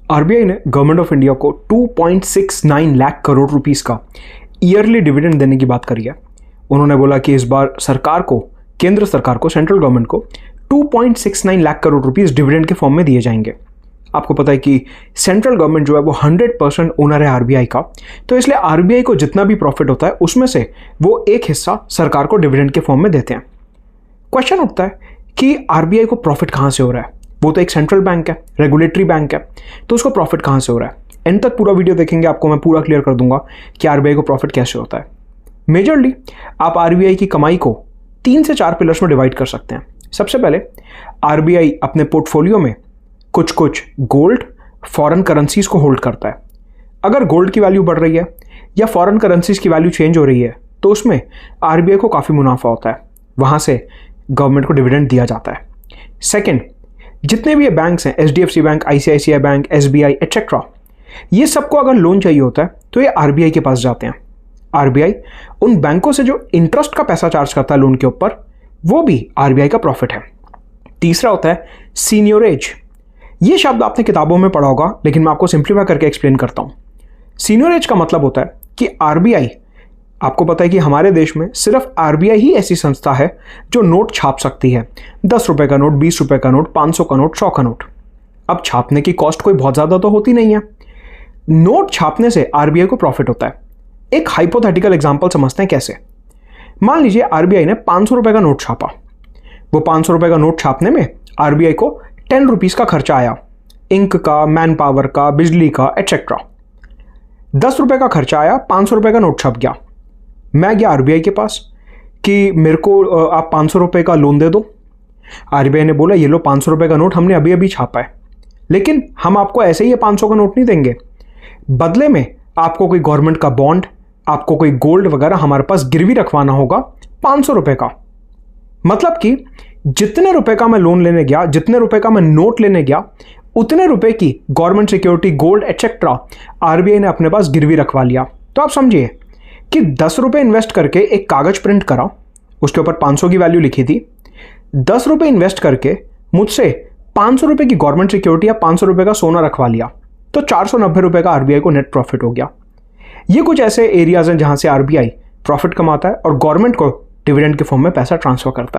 RBI ने government of India को 2.69 lakh crore rupees का ईयरली डिविडेंड देने की बात करी है। उन्होंने बोला कि इस बार सरकार को, केंद्र सरकार को, सेंट्रल गवर्नमेंट को 2.69 लाख करोड़ रुपीस डिविडेंड के फॉर्म में दिए जाएंगे। आपको पता है कि सेंट्रल गवर्नमेंट जो है वो 100% ओनर है आरबीआई का, तो इसलिए आरबीआई को जितना भी प्रॉफिट होता है उसमें से वो एक हिस्सा सरकार को डिविडेंड के फॉर्म में देते हैं। क्वेश्चन उठता है कि आरबीआई को प्रॉफिट कहाँ से हो रहा है? वो तो एक सेंट्रल बैंक है, रेगुलेटरी बैंक है, तो उसको प्रॉफिट कहाँ से हो रहा है? एंड तक पूरा वीडियो देखेंगे, आपको मैं पूरा क्लियर कर दूंगा कि आरबीआई को प्रॉफिट कैसे होता है। मेजरली आप आरबीआई की कमाई को 3 से 4 पिलर्स में डिवाइड कर सकते हैं। सबसे पहले आरबीआई अपने पोर्टफोलियो में कुछ गोल्ड, फॉरेन करेंसीज को होल्ड करता है। अगर गोल्ड की वैल्यू बढ़ रही है या फॉरेन करेंसीज की वैल्यू चेंज हो रही है तो उसमें आरबीआई को काफ़ी मुनाफा होता है, वहाँ से गवर्नमेंट को डिविडेंड दिया जाता है। सेकेंड, जितने भी ये बैंक्स हैं, HDFC bank, ICICI bank, SBI etcetera, ये सबको अगर लोन चाहिए होता है तो ये आरबीआई के पास जाते हैं। आरबीआई उन बैंकों से जो इंटरेस्ट का पैसा चार्ज करता है लोन के ऊपर, वो भी आरबीआई का प्रॉफिट है। तीसरा होता है सीनियरेज। ये शब्द आपने किताबों में पढ़ा होगा, लेकिन मैं आपको सिंप्लीफाई करके एक्सप्लेन करता हूँ। सीनियरेज का मतलब होता है कि आरबीआई, आपको पता है कि हमारे देश में सिर्फ आरबीआई ही ऐसी संस्था है जो नोट छाप सकती है। 10 रुपए का नोट, 20 रुपए का नोट, 500 का नोट, 100 का नोट। अब छापने की कॉस्ट कोई बहुत ज़्यादा तो होती नहीं है। नोट छापने से आरबीआई को प्रॉफिट होता है। एक हाइपोथेटिकल एग्जांपल समझते हैं कैसे। मान लीजिए आरबीआई ने 500 रुपए का नोट छापा। वो 500 रुपए का नोट छापने में आरबीआई को 10 रुपीज़ का खर्चा आया, इंक का, मैन पावर का, बिजली का एटसेट्रा। 10 रुपए का खर्चा आया, 500 रुपए का नोट छप गया। मैं गया आरबीआई के पास कि मेरे को आप 500 रुपए का लोन दे दो। आरबीआई ने बोला ये लो 500 रुपए का नोट हमने अभी अभी छापा है, लेकिन हम आपको ऐसे ही ये 500 का नोट नहीं देंगे, बदले में आपको कोई गवर्नमेंट का बॉन्ड, आपको कोई गोल्ड वगैरह हमारे पास गिरवी रखवाना होगा 500 रुपए का। मतलब कि जितने रुपए का मैं लोन लेने गया, जितने रुपए का मैं नोट लेने गया, उतने रुपए की government security, gold etcetera RBI ने अपने पास गिरवी रखवा लिया। तो आप समझिए कि 10 रुपए इन्वेस्ट करके एक कागज प्रिंट करा, उसके ऊपर 500 की वैल्यू लिखी थी। 10 रुपए इन्वेस्ट करके मुझसे 500 रुपए की गवर्नमेंट सिक्योरिटी या 500 रुपए का सोना रखवा लिया, तो 490 रुपए का आरबीआई को नेट प्रॉफिट हो गया। ये कुछ ऐसे एरियाज हैं जहां से आरबीआई प्रॉफिट कमाता है और गवर्नमेंट को डिविडेंड के फॉर्म में पैसा ट्रांसफर करता है।